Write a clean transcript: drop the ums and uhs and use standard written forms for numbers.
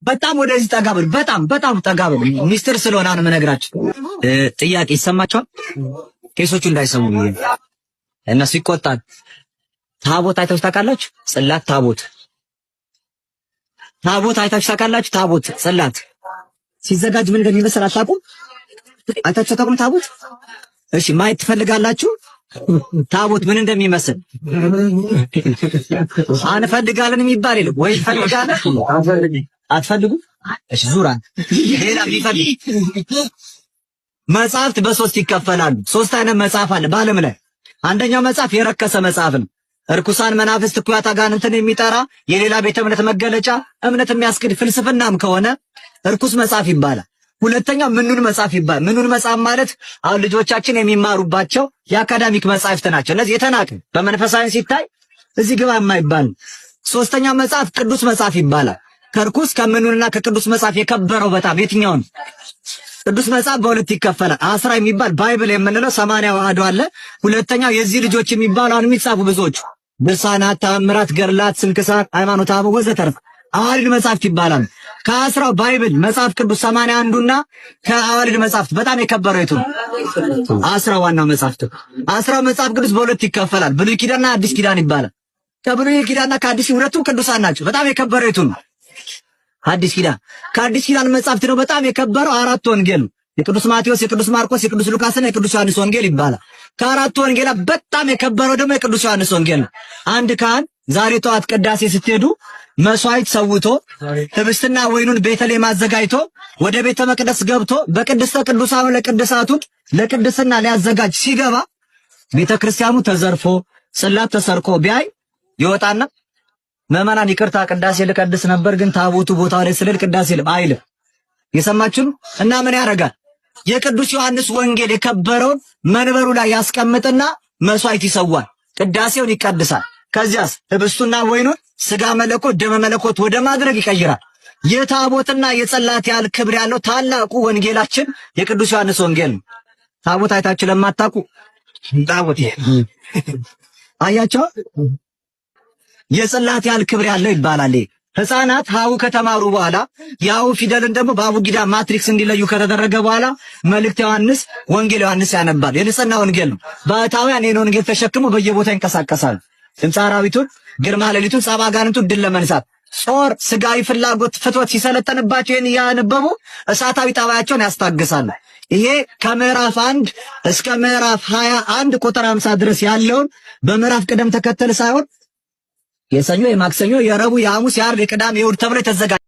በጣም ወደዚህ ጠጋ በሉ። በጣም ጠጋ በሉ። ሚስጥር ስለሆነ ነው የምነግራችሁ። ጥያቄ ይሰማችኋል? ቄሶቹ እንዳይሰሙ እነሱ ይቆጣል። ታቦት አይታችሁ ታውቃላችሁ? ጽላት ታቦት አይታችሁ ታውቃላችሁ? ታቦት ጽላት ሲዘጋጅ ምን እንደሚመስል አታውቁም? አይታችሁ አታውቁም? ታቦት እሺ፣ ማየት ትፈልጋላችሁ? ታቦት ምን እንደሚመስል አንፈልጋለን የሚባል የለም ወይ? ፈልጋለን አትፈልጉ? እሺ፣ ዙራን ሌላ ቢፈልግ መጽሐፍት በሶስት ይከፈላሉ። ሶስት አይነት መጽሐፍ አለ በዓለም ላይ። አንደኛው መጽሐፍ የረከሰ መጽሐፍ ነው። እርኩሳን መናፍስት እኩያት አጋንንትን የሚጠራ የሌላ ቤተ እምነት መገለጫ እምነት የሚያስክድ ፍልስፍናም ከሆነ እርኩስ መጽሐፍ ይባላል። ሁለተኛው ምኑን መጽሐፍ ይባላል። ምኑን መጽሐፍ ማለት አሁን ልጆቻችን የሚማሩባቸው የአካዳሚክ መጽሐፍት ናቸው። እነዚህ የተናቀ በመንፈሳዊ ሲታይ እዚህ ግባ የማይባል። ሶስተኛው መጽሐፍ ቅዱስ መጽሐፍ ይባላል። ከርኩስ ከምኑንና ከቅዱስ መጽሐፍ የከበረው በጣም የትኛውን? ቅዱስ መጽሐፍ በሁለት ይከፈላል። አስራ የሚባል ባይብል የምንለው 80 ዋህዶ አለ። ሁለተኛው የዚህ ልጆች የሚባሉ አሁን የሚጻፉ ብዙዎች ድርሳናት፣ ተአምራት፣ ገድላት፣ ስንክሳር፣ ሃይማኖተ አበው ወዘተርፈ አዋልድ መጽሐፍት ይባላል። ከአስራው ባይብል መጽሐፍ ቅዱስ 81ና ከአዋልድ መጽሐፍት በጣም የከበረው የቱ? አስራው ዋናው መጽሐፍት። አስራው መጽሐፍ ቅዱስ በሁለት ይከፈላል። ብሉይ ኪዳንና አዲስ ኪዳን ይባላል። ከብሉይ ኪዳንና ከአዲስ ሁለቱም ቅዱሳን ናቸው። በጣም የከበረው የቱ ነው? አዲስ ኪዳን። ከአዲስ ኪዳን መጽሐፍት ነው በጣም የከበረው አራት ወንጌል ነው። የቅዱስ ማቴዎስ፣ የቅዱስ ማርቆስ፣ የቅዱስ ሉቃስና የቅዱስ ዮሐንስ ወንጌል ይባላል። ከአራቱ ወንጌላት በጣም የከበረው ደግሞ የቅዱስ ዮሐንስ ወንጌል ነው። አንድ ካህን ዛሬ ጠዋት ቅዳሴ ስትሄዱ መስዋዕት ሰውቶ ህብስትና ወይኑን ቤተልሔም አዘጋጅቶ ወደ ቤተ መቅደስ ገብቶ በቅድስተ ቅዱሳኑ ለቅድሳቱን ለቅድስና ሊያዘጋጅ ሲገባ ቤተ ክርስቲያኑ ተዘርፎ ጽላት ተሰርቆ ቢያይ ይወጣና ምዕመናን ይቅርታ ቅዳሴ ልቀድስ ነበር ግን ታቦቱ ቦታው ላይ ስለል ቅዳሴ አይልም። የሰማችሁ እና ምን ያደርጋል? የቅዱስ ዮሐንስ ወንጌል የከበረውን መንበሩ ላይ ያስቀምጥና መስዋዕት ይሰዋል፣ ቅዳሴውን ይቀድሳል። ከዚያስ ህብስቱና ወይኑን ስጋ መለኮት ደመ መለኮት ወደ ማድረግ ይቀይራል። የታቦትና የጽላት ያህል ክብር ያለው ታላቁ ወንጌላችን የቅዱስ ዮሐንስ ወንጌል ነው። ታቦት አይታችሁ ለማታውቁ ታቦት አያቸው የጽላት ያህል ክብር ያለው ይባላል። ህፃናት ሀው ከተማሩ በኋላ ያው ፊደልን ደግሞ በአቡጊዳ ማትሪክስ እንዲለዩ ከተደረገ በኋላ መልእክተ ዮሐንስ ወንጌል ዮሐንስ ያነባል። የንጽህና ወንጌል ነው። ባሕታውያን ይህን ወንጌል ተሸክሞ በየቦታ ይንቀሳቀሳሉ። ድምፀ አራዊቱን፣ ግርማ ሌሊቱን፣ ጸባ አጋንንቱን ድል ለመንሳት ጾር ስጋዊ ፍላጎት ፍትወት ሲሰለጠንባቸው ይህን እያነበቡ እሳታዊ ጠባያቸውን ያስታግሳሉ። ይሄ ከምዕራፍ 1 እስከ ምዕራፍ 21 ቁጥር 50 ድረስ ያለውን በምዕራፍ ቅደም ተከተል ሳይሆን የሰኞ፣ የማክሰኞ፣ የረቡዕ፣ የሐሙስ፣ የዓርብ፣ የቅዳሜ፣ የእሑድ ተብሎ የተዘጋጀ